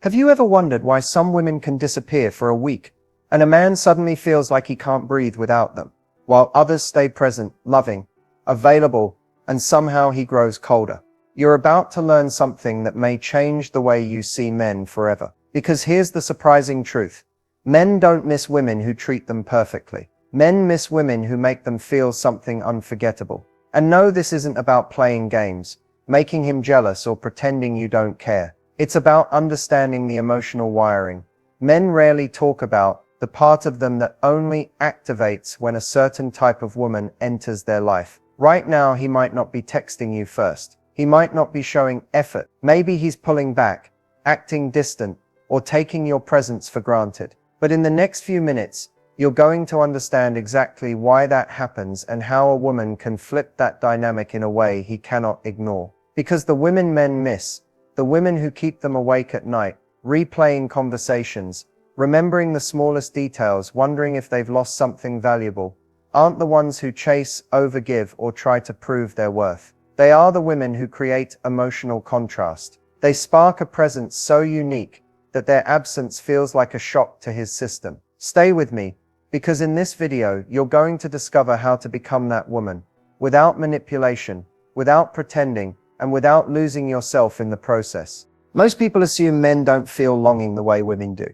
Have you ever wondered why some women can disappear for a week, and a man suddenly feels like he can't breathe without them, while others stay present, loving, available, and somehow he grows colder? You're about to learn something that may change the way you see men forever. Because here's the surprising truth. Men don't miss women who treat them perfectly. Men miss women who make them feel something unforgettable. And no, this isn't about playing games, making him jealous, or pretending you don't care. It's about understanding the emotional wiring. Men rarely talk about the part of them that only activates when a certain type of woman enters their life. Right now, he might not be texting you first. He might not be showing effort. Maybe he's pulling back, acting distant, or taking your presence for granted. But in the next few minutes, you're going to understand exactly why that happens and how a woman can flip that dynamic in a way he cannot ignore. Because the women men miss, the women who keep them awake at night, replaying conversations, remembering the smallest details, wondering if they've lost something valuable, aren't the ones who chase, overgive, or try to prove their worth. They are the women who create emotional contrast. They spark a presence so unique that their absence feels like a shock to his system. Stay with me, because in this video, you're going to discover how to become that woman, without manipulation, without pretending, and without losing yourself in the process. Most people assume men don't feel longing the way women do,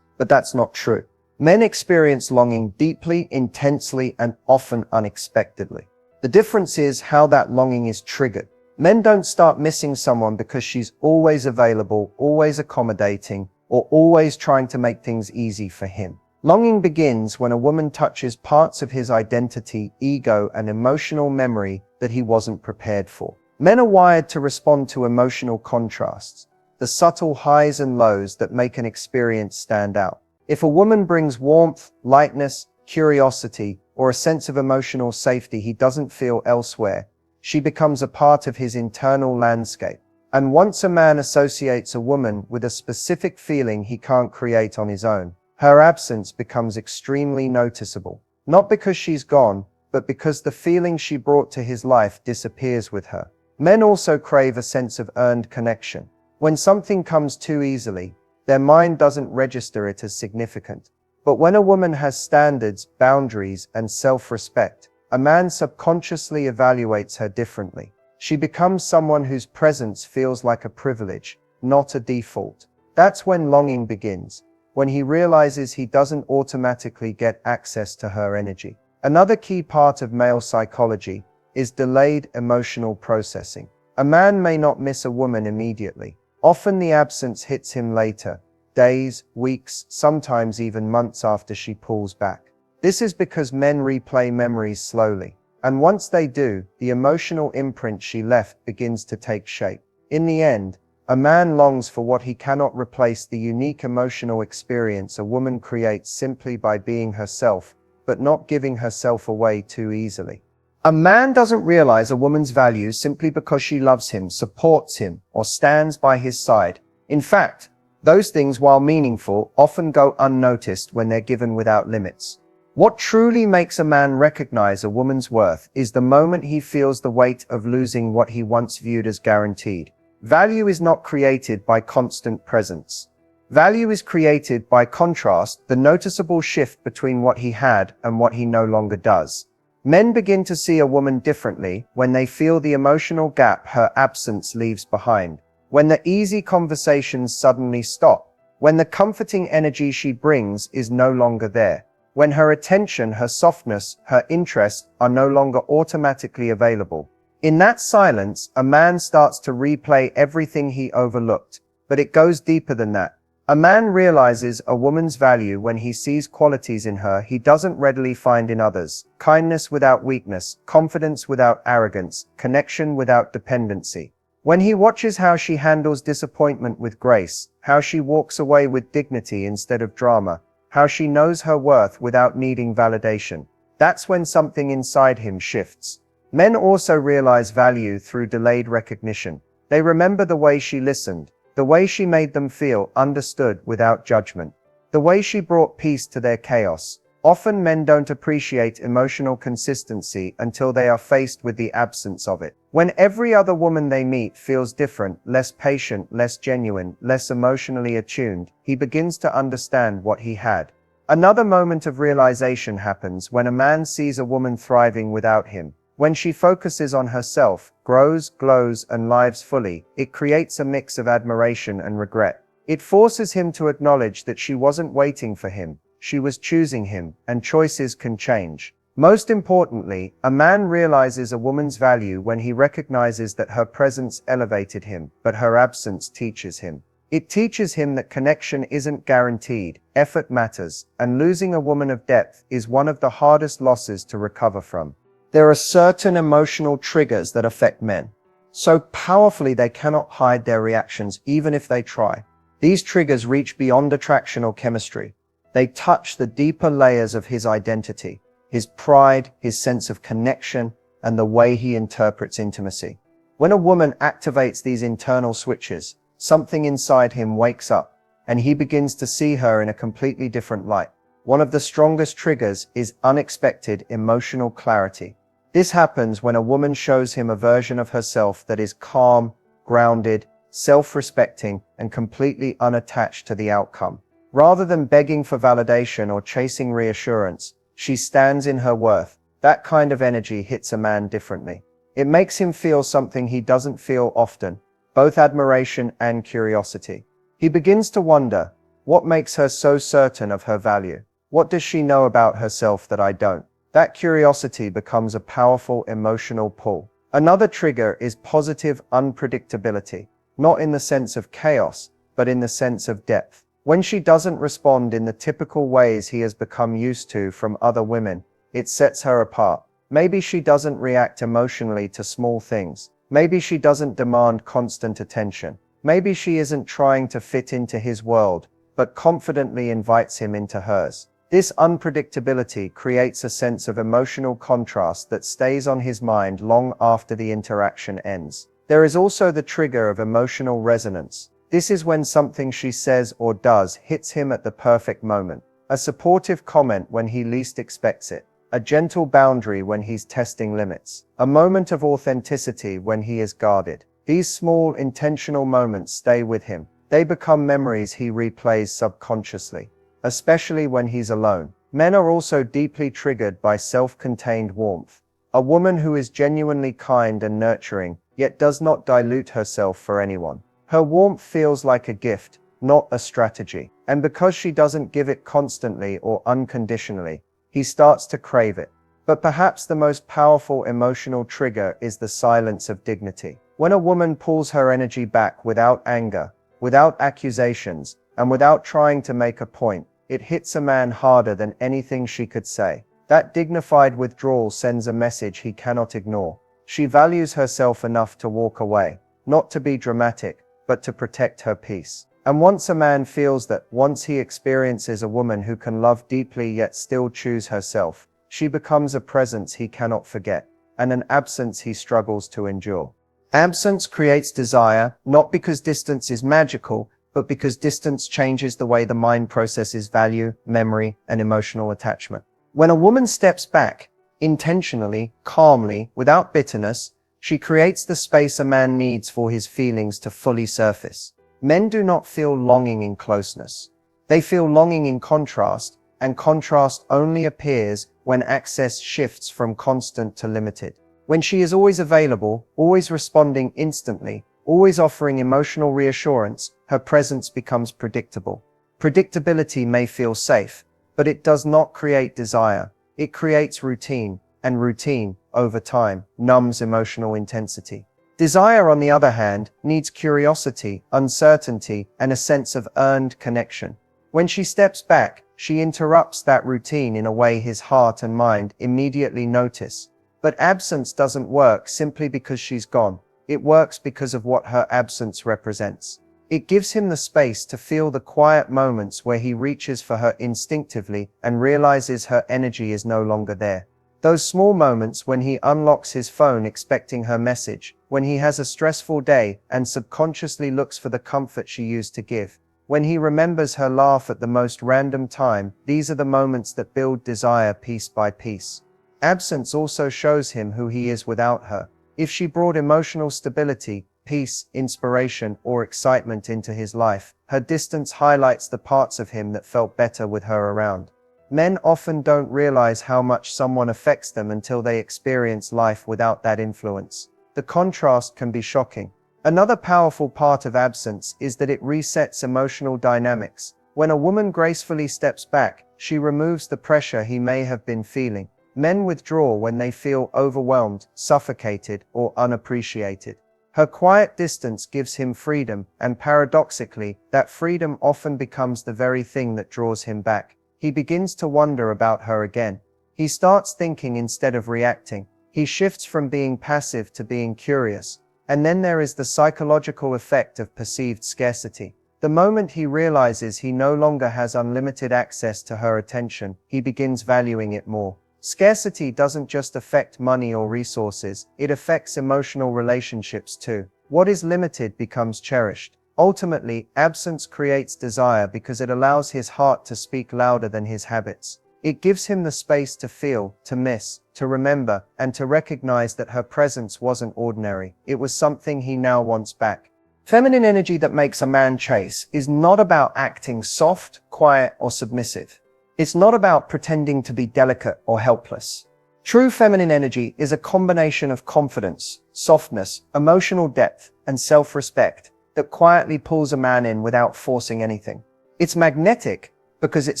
but that's not true. Men experience longing deeply, intensely, and often unexpectedly. The difference is how that longing is triggered. Men don't start missing someone because she's always available, always accommodating, or always trying to make things easy for him. Longing begins when a woman touches parts of his identity, ego, and emotional memory that he wasn't prepared for. Men are wired to respond to emotional contrasts, the subtle highs and lows that make an experience stand out. If a woman brings warmth, lightness, curiosity, or a sense of emotional safety he doesn't feel elsewhere, she becomes a part of his internal landscape. And once a man associates a woman with a specific feeling he can't create on his own, her absence becomes extremely noticeable. Not because she's gone, but because the feeling she brought to his life disappears with her. Men also crave a sense of earned connection. When something comes too easily, their mind doesn't register it as significant. But when a woman has standards, boundaries, and self-respect, a man subconsciously evaluates her differently. She becomes someone whose presence feels like a privilege, not a default. That's when longing begins, when he realizes he doesn't automatically get access to her energy. Another key part of male psychology is delayed emotional processing. A man may not miss a woman immediately. Often the absence hits him later, days, weeks, sometimes even months after she pulls back. This is because men replay memories slowly. And once they do, the emotional imprint she left begins to take shape. In the end, a man longs for what he cannot replace: the unique emotional experience a woman creates simply by being herself, but not giving herself away too easily. A man doesn't realize a woman's value simply because she loves him, supports him, or stands by his side. In fact, those things, while meaningful, often go unnoticed when they're given without limits. What truly makes a man recognize a woman's worth is the moment he feels the weight of losing what he once viewed as guaranteed. Value is not created by constant presence. Value is created by contrast, the noticeable shift between what he had and what he no longer does. Men begin to see a woman differently when they feel the emotional gap her absence leaves behind. When the easy conversations suddenly stop. When the comforting energy she brings is no longer there. When her attention, her softness, her interest are no longer automatically available. In that silence, a man starts to replay everything he overlooked. But it goes deeper than that. A man realizes a woman's value when he sees qualities in her he doesn't readily find in others: kindness without weakness, confidence without arrogance, connection without dependency. When he watches how she handles disappointment with grace, how she walks away with dignity instead of drama, how she knows her worth without needing validation, that's when something inside him shifts. Men also realize value through delayed recognition. They remember the way she listened, the way she made them feel understood without judgment, the way she brought peace to their chaos. Often men don't appreciate emotional consistency until they are faced with the absence of it. When every other woman they meet feels different, less patient, less genuine, less emotionally attuned, he begins to understand what he had. Another moment of realization happens when a man sees a woman thriving without him. When she focuses on herself, grows, glows, and lives fully, it creates a mix of admiration and regret. It forces him to acknowledge that she wasn't waiting for him, she was choosing him, and choices can change. Most importantly, a man realizes a woman's value when he recognizes that her presence elevated him, but her absence teaches him. It teaches him that connection isn't guaranteed, effort matters, and losing a woman of depth is one of the hardest losses to recover from. There are certain emotional triggers that affect men so powerfully they cannot hide their reactions even if they try. These triggers reach beyond attraction or chemistry. They touch the deeper layers of his identity, his pride, his sense of connection, and the way he interprets intimacy. When a woman activates these internal switches, something inside him wakes up, and he begins to see her in a completely different light. One of the strongest triggers is unexpected emotional clarity. This happens when a woman shows him a version of herself that is calm, grounded, self-respecting, and completely unattached to the outcome. Rather than begging for validation or chasing reassurance, she stands in her worth. That kind of energy hits a man differently. It makes him feel something he doesn't feel often, both admiration and curiosity. He begins to wonder, what makes her so certain of her value? What does she know about herself that I don't? That curiosity becomes a powerful emotional pull. Another trigger is positive unpredictability, not in the sense of chaos, but in the sense of depth. When she doesn't respond in the typical ways he has become used to from other women, it sets her apart. Maybe she doesn't react emotionally to small things. Maybe she doesn't demand constant attention. Maybe she isn't trying to fit into his world, but confidently invites him into hers. This unpredictability creates a sense of emotional contrast that stays on his mind long after the interaction ends. There is also the trigger of emotional resonance. This is when something she says or does hits him at the perfect moment. A supportive comment when he least expects it. A gentle boundary when he's testing limits. A moment of authenticity when he is guarded. These small, intentional moments stay with him. They become memories he replays subconsciously, especially when he's alone. Men are also deeply triggered by self-contained warmth. A woman who is genuinely kind and nurturing, yet does not dilute herself for anyone. Her warmth feels like a gift, not a strategy. And because she doesn't give it constantly or unconditionally, he starts to crave it. But perhaps the most powerful emotional trigger is the silence of dignity. When a woman pulls her energy back without anger, without accusations, and without trying to make a point, it hits a man harder than anything she could say. That dignified withdrawal sends a message he cannot ignore. She values herself enough to walk away, not to be dramatic, but to protect her peace. And once a man feels that, once he experiences a woman who can love deeply yet still choose herself, she becomes a presence he cannot forget, and an absence he struggles to endure. Absence creates desire, not because distance is magical, but because distance changes the way the mind processes value, memory, and emotional attachment. When a woman steps back, intentionally, calmly, without bitterness, she creates the space a man needs for his feelings to fully surface. Men do not feel longing in closeness. They feel longing in contrast, and contrast only appears when access shifts from constant to limited. When she is always available, always responding instantly, always offering emotional reassurance, her presence becomes predictable. Predictability may feel safe, but it does not create desire. It creates routine, and routine, over time, numbs emotional intensity. Desire, on the other hand, needs curiosity, uncertainty, and a sense of earned connection. When she steps back, she interrupts that routine in a way his heart and mind immediately notice. But absence doesn't work simply because she's gone. It works because of what her absence represents. It gives him the space to feel the quiet moments where he reaches for her instinctively and realizes her energy is no longer there. Those small moments when he unlocks his phone expecting her message, when he has a stressful day and subconsciously looks for the comfort she used to give, When he remembers her laugh at the most random time, these are the moments that build desire piece by piece. Absence also shows him who he is without her. If she brought emotional stability, peace, inspiration, or excitement into his life, her distance highlights the parts of him that felt better with her around. Men often don't realize how much someone affects them until they experience life without that influence. The contrast can be shocking. Another powerful part of absence is that it resets emotional dynamics. When a woman gracefully steps back, she removes the pressure he may have been feeling. Men withdraw when they feel overwhelmed, suffocated, or unappreciated. Her quiet distance gives him freedom, and paradoxically, that freedom often becomes the very thing that draws him back. He begins to wonder about her again. He starts thinking instead of reacting. He shifts from being passive to being curious. And then there is the psychological effect of perceived scarcity. The moment he realizes he no longer has unlimited access to her attention, he begins valuing it more. Scarcity doesn't just affect money or resources, it affects emotional relationships too. What is limited becomes cherished. Ultimately, absence creates desire because it allows his heart to speak louder than his habits. It gives him the space to feel, to miss, to remember, and to recognize that her presence wasn't ordinary. It was something he now wants back. Feminine energy that makes a man chase is not about acting soft, quiet, or submissive. It's not about pretending to be delicate or helpless. True feminine energy is a combination of confidence, softness, emotional depth, and self-respect that quietly pulls a man in without forcing anything. It's magnetic because it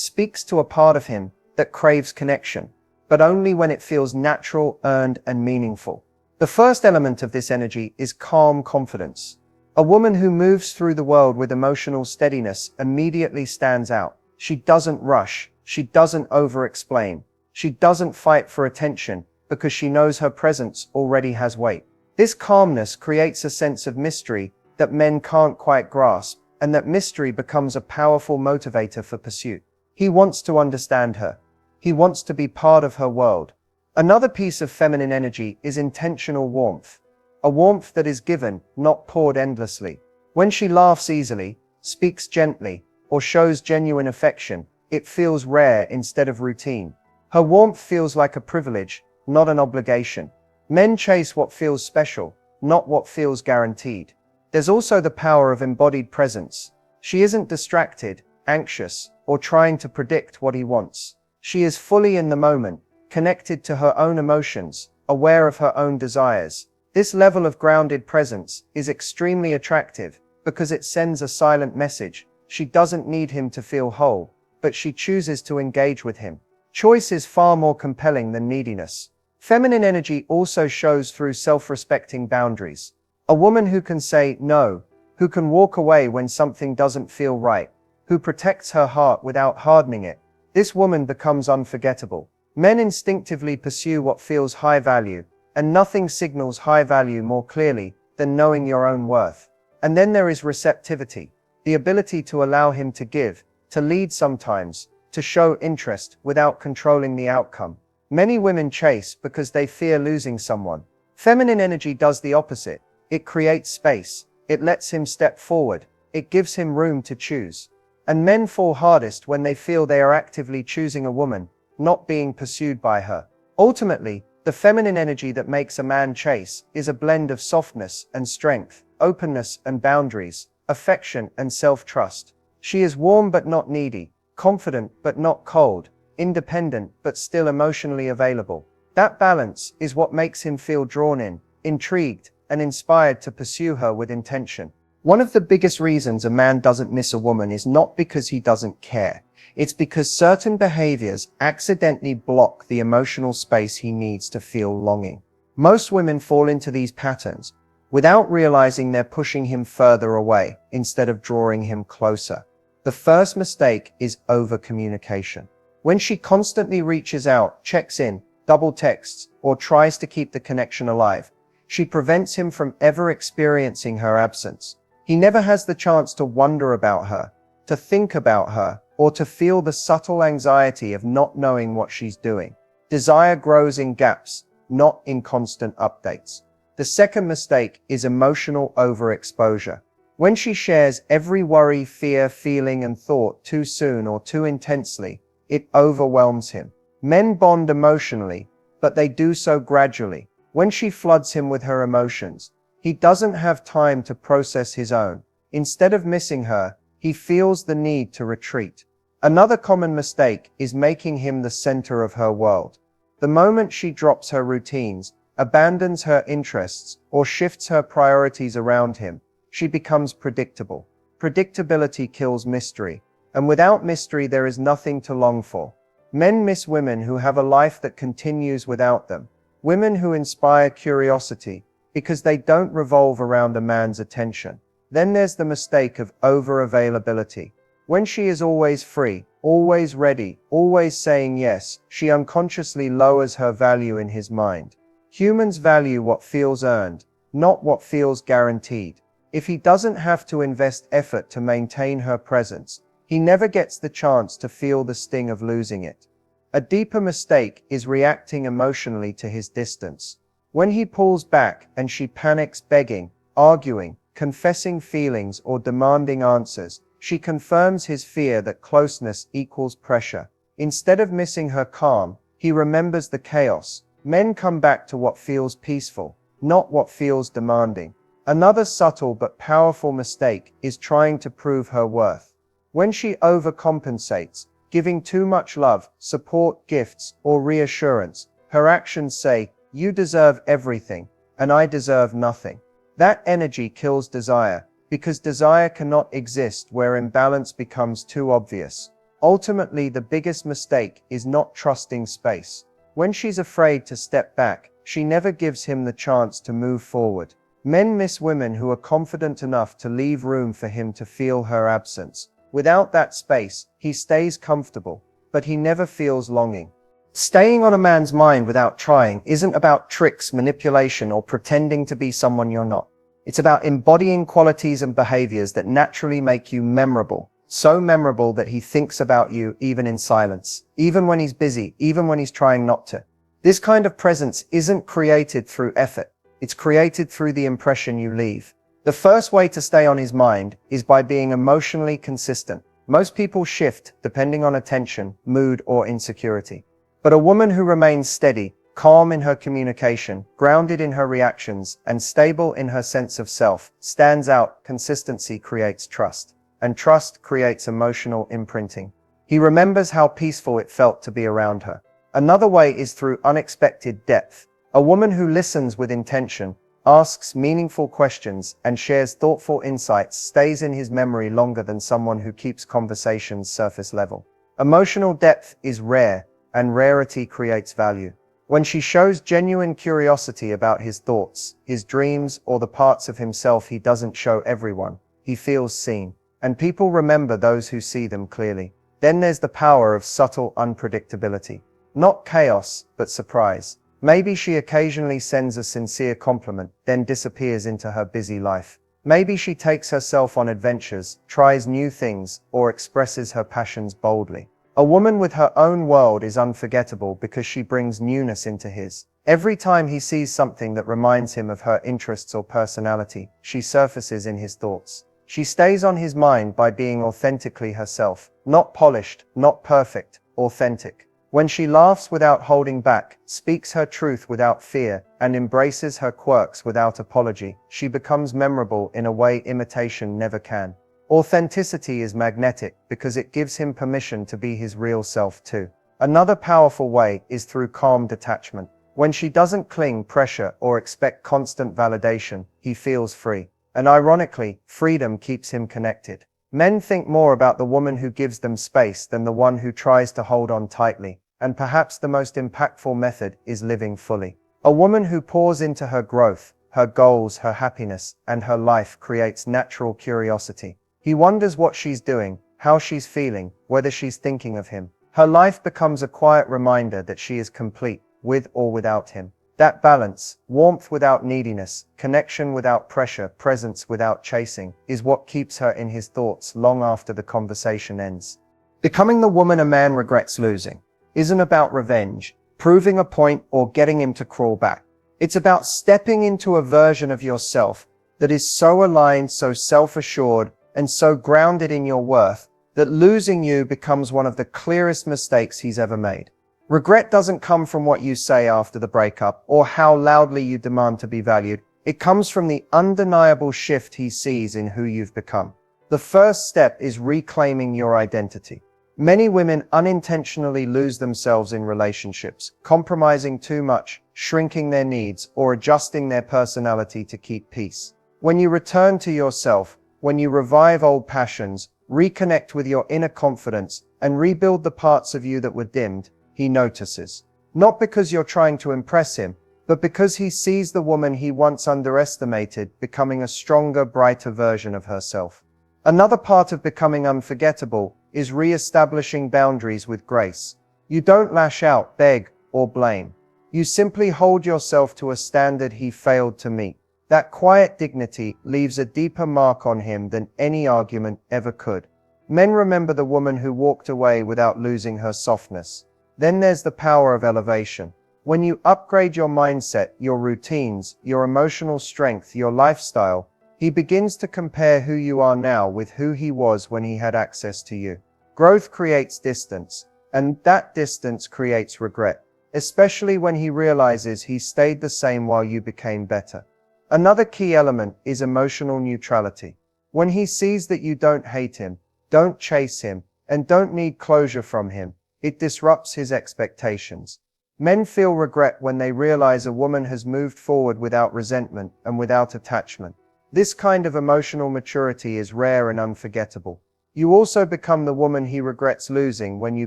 speaks to a part of him that craves connection, but only when it feels natural, earned, and meaningful. The first element of this energy is calm confidence. A woman who moves through the world with emotional steadiness immediately stands out. She doesn't rush. She doesn't over-explain. She doesn't fight for attention because she knows her presence already has weight. This calmness creates a sense of mystery that men can't quite grasp, and that mystery becomes a powerful motivator for pursuit. He wants to understand her. He wants to be part of her world. Another piece of feminine energy is intentional warmth. A warmth that is given, not poured endlessly. When she laughs easily, speaks gently, or shows genuine affection, it feels rare instead of routine. Her warmth feels like a privilege, not an obligation. Men chase what feels special, not what feels guaranteed. There's also the power of embodied presence. She isn't distracted, anxious, or trying to predict what he wants. She is fully in the moment, connected to her own emotions, aware of her own desires. This level of grounded presence is extremely attractive because it sends a silent message. She doesn't need him to feel whole, but she chooses to engage with him. Choice is far more compelling than neediness. Feminine energy also shows through self-respecting boundaries. A woman who can say no, who can walk away when something doesn't feel right, who protects her heart without hardening it. This woman becomes unforgettable. Men instinctively pursue what feels high value, and nothing signals high value more clearly than knowing your own worth. And then there is receptivity, the ability to allow him to give, to lead sometimes, to show interest without controlling the outcome. Many women chase because they fear losing someone. Feminine energy does the opposite. It creates space. It lets him step forward. It gives him room to choose. And men fall hardest when they feel they are actively choosing a woman, not being pursued by her. Ultimately, the feminine energy that makes a man chase is a blend of softness and strength, openness and boundaries, affection and self-trust. She is warm but not needy, confident but not cold, independent but still emotionally available. That balance is what makes him feel drawn in, intrigued, and inspired to pursue her with intention. One of the biggest reasons a man doesn't miss a woman is not because he doesn't care. It's because certain behaviors accidentally block the emotional space he needs to feel longing. Most women fall into these patterns without realizing they're pushing him further away instead of drawing him closer. The first mistake is over-communication. When she constantly reaches out, checks in, double texts, or tries to keep the connection alive, she prevents him from ever experiencing her absence. He never has the chance to wonder about her, to think about her, or to feel the subtle anxiety of not knowing what she's doing. Desire grows in gaps, not in constant updates. The second mistake is emotional overexposure. When she shares every worry, fear, feeling, and thought too soon or too intensely, it overwhelms him. Men bond emotionally, but they do so gradually. When she floods him with her emotions, he doesn't have time to process his own. Instead of missing her, he feels the need to retreat. Another common mistake is making him the center of her world. The moment she drops her routines, abandons her interests, or shifts her priorities around him, she becomes predictable. Predictability kills mystery, and without mystery there is nothing to long for. Men miss women who have a life that continues without them. Women who inspire curiosity, because they don't revolve around a man's attention. Then there's the mistake of over-availability. When she is always free, always ready, always saying yes, she unconsciously lowers her value in his mind. Humans value what feels earned, not what feels guaranteed. If he doesn't have to invest effort to maintain her presence, he never gets the chance to feel the sting of losing it. A deeper mistake is reacting emotionally to his distance. When he pulls back and she panics, begging, arguing, confessing feelings, or demanding answers, she confirms his fear that closeness equals pressure. Instead of missing her calm, he remembers the chaos. Men come back to what feels peaceful, not what feels demanding. Another subtle but powerful mistake is trying to prove her worth. When she overcompensates, giving too much love, support, gifts, or reassurance, her actions say, "You deserve everything, and I deserve nothing." That energy kills desire, because desire cannot exist where imbalance becomes too obvious. Ultimately, the biggest mistake is not trusting space. When she's afraid to step back, she never gives him the chance to move forward. Men miss women who are confident enough to leave room for him to feel her absence. Without that space, he stays comfortable, but he never feels longing. Staying on a man's mind without trying isn't about tricks, manipulation, or pretending to be someone you're not. It's about embodying qualities and behaviors that naturally make you memorable. So memorable that he thinks about you even in silence, even when he's busy, even when he's trying not to. This kind of presence isn't created through effort. It's created through the impression you leave. The first way to stay on his mind is by being emotionally consistent. Most people shift depending on attention, mood, or insecurity. But a woman who remains steady, calm in her communication, grounded in her reactions, and stable in her sense of self, stands out. Consistency creates trust, and trust creates emotional imprinting. He remembers how peaceful it felt to be around her. Another way is through unexpected depth. A woman who listens with intention, asks meaningful questions, and shares thoughtful insights stays in his memory longer than someone who keeps conversations surface level. Emotional depth is rare, and rarity creates value. When she shows genuine curiosity about his thoughts, his dreams, or the parts of himself he doesn't show everyone, he feels seen. And people remember those who see them clearly. Then there's the power of subtle unpredictability. Not chaos, but surprise. Maybe she occasionally sends a sincere compliment, then disappears into her busy life. Maybe she takes herself on adventures, tries new things, or expresses her passions boldly. A woman with her own world is unforgettable because she brings newness into his. Every time he sees something that reminds him of her interests or personality, she surfaces in his thoughts. She stays on his mind by being authentically herself, not polished, not perfect, authentic. When she laughs without holding back, speaks her truth without fear, and embraces her quirks without apology, she becomes memorable in a way imitation never can. Authenticity is magnetic because it gives him permission to be his real self too. Another powerful way is through calm detachment. When she doesn't cling, pressure, or expect constant validation, he feels free. And ironically, freedom keeps him connected. Men think more about the woman who gives them space than the one who tries to hold on tightly. And perhaps the most impactful method is living fully. A woman who pours into her growth, her goals, her happiness, and her life creates natural curiosity. He wonders what she's doing, how she's feeling, whether she's thinking of him. Her life becomes a quiet reminder that she is complete, with or without him. That balance, warmth without neediness, connection without pressure, presence without chasing, is what keeps her in his thoughts long after the conversation ends. Becoming the woman a man regrets losing isn't about revenge, proving a point, or getting him to crawl back. It's about stepping into a version of yourself that is so aligned, so self-assured, and so grounded in your worth, that losing you becomes one of the clearest mistakes he's ever made. Regret doesn't come from what you say after the breakup, or how loudly you demand to be valued. It comes from the undeniable shift he sees in who you've become. The first step is reclaiming your identity. Many women unintentionally lose themselves in relationships, compromising too much, shrinking their needs, or adjusting their personality to keep peace. When you return to yourself, when you revive old passions, reconnect with your inner confidence, and rebuild the parts of you that were dimmed, he notices. Not because you're trying to impress him, but because he sees the woman he once underestimated becoming a stronger, brighter version of herself. Another part of becoming unforgettable is re-establishing boundaries with grace. You don't lash out, beg, or blame. You simply hold yourself to a standard he failed to meet. That quiet dignity leaves a deeper mark on him than any argument ever could. Men remember the woman who walked away without losing her softness. Then there's the power of elevation. When you upgrade your mindset, your routines, your emotional strength, your lifestyle, he begins to compare who you are now with who he was when he had access to you. Growth creates distance, and that distance creates regret, especially when he realizes he stayed the same while you became better. Another key element is emotional neutrality. When he sees that you don't hate him, don't chase him, and don't need closure from him, it disrupts his expectations. Men feel regret when they realize a woman has moved forward without resentment and without attachment. This kind of emotional maturity is rare and unforgettable. You also become the woman he regrets losing when you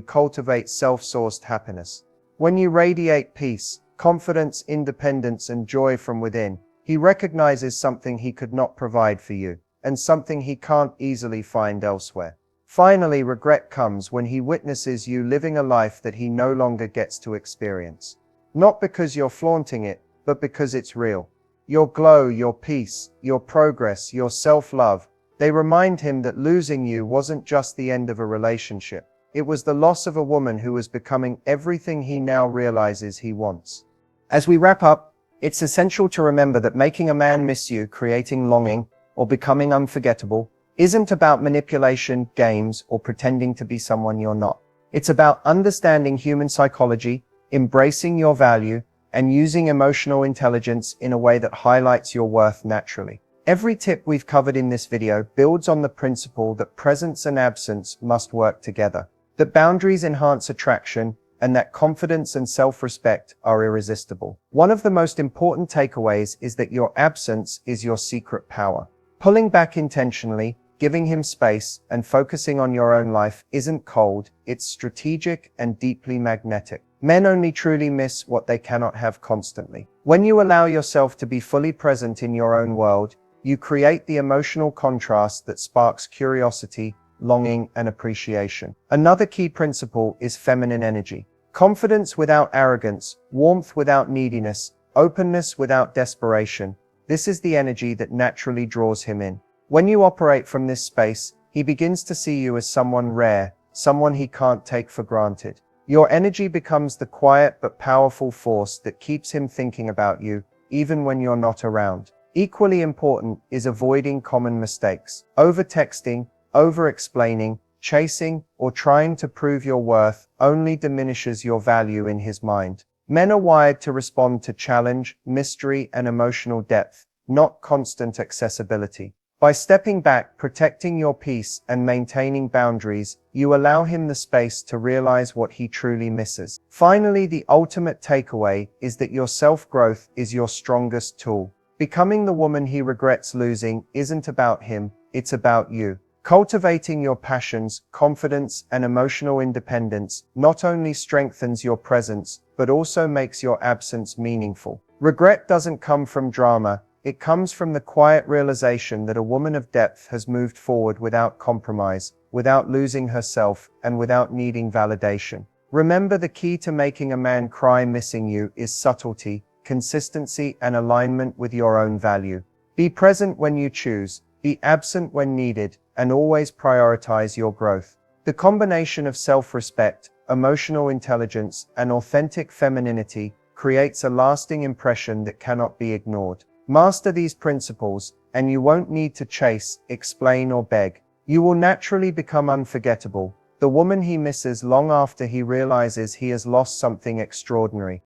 cultivate self-sourced happiness. When you radiate peace, confidence, independence, and joy from within, he recognizes something he could not provide for you, and something he can't easily find elsewhere. Finally, regret comes when he witnesses you living a life that he no longer gets to experience. Not because you're flaunting it, but because it's real. Your glow, your peace, your progress, your self-love, they remind him that losing you wasn't just the end of a relationship. It was the loss of a woman who was becoming everything he now realizes he wants. As we wrap up, it's essential to remember that making a man miss you, creating longing, or becoming unforgettable, isn't about manipulation, games, or pretending to be someone you're not. It's about understanding human psychology, embracing your value, and using emotional intelligence in a way that highlights your worth naturally. Every tip we've covered in this video builds on the principle that presence and absence must work together, that boundaries enhance attraction, and that confidence and self-respect are irresistible. One of the most important takeaways is that your absence is your secret power. Pulling back intentionally, giving him space, and focusing on your own life isn't cold, it's strategic and deeply magnetic. Men only truly miss what they cannot have constantly. When you allow yourself to be fully present in your own world, you create the emotional contrast that sparks curiosity, longing, and appreciation. Another key principle is feminine energy. Confidence without arrogance, warmth without neediness, openness without desperation. This is the energy that naturally draws him in. When you operate from this space, he begins to see you as someone rare, someone he can't take for granted. Your energy becomes the quiet but powerful force that keeps him thinking about you, even when you're not around. Equally important is avoiding common mistakes. Over-texting, over-explaining, chasing, or trying to prove your worth only diminishes your value in his mind. Men are wired to respond to challenge, mystery, and emotional depth, not constant accessibility. By stepping back, protecting your peace, and maintaining boundaries, you allow him the space to realize what he truly misses. Finally, the ultimate takeaway is that your self-growth is your strongest tool. Becoming the woman he regrets losing isn't about him, it's about you. Cultivating your passions, confidence, and emotional independence not only strengthens your presence, but also makes your absence meaningful. Regret doesn't come from drama, it comes from the quiet realization that a woman of depth has moved forward without compromise, without losing herself, and without needing validation. Remember, the key to making a man cry missing you is subtlety, consistency, and alignment with your own value. Be present when you choose, be absent when needed, and always prioritize your growth. The combination of self-respect, emotional intelligence, and authentic femininity creates a lasting impression that cannot be ignored. Master these principles, and you won't need to chase, explain, or beg. You will naturally become unforgettable, the woman he misses long after he realizes he has lost something extraordinary.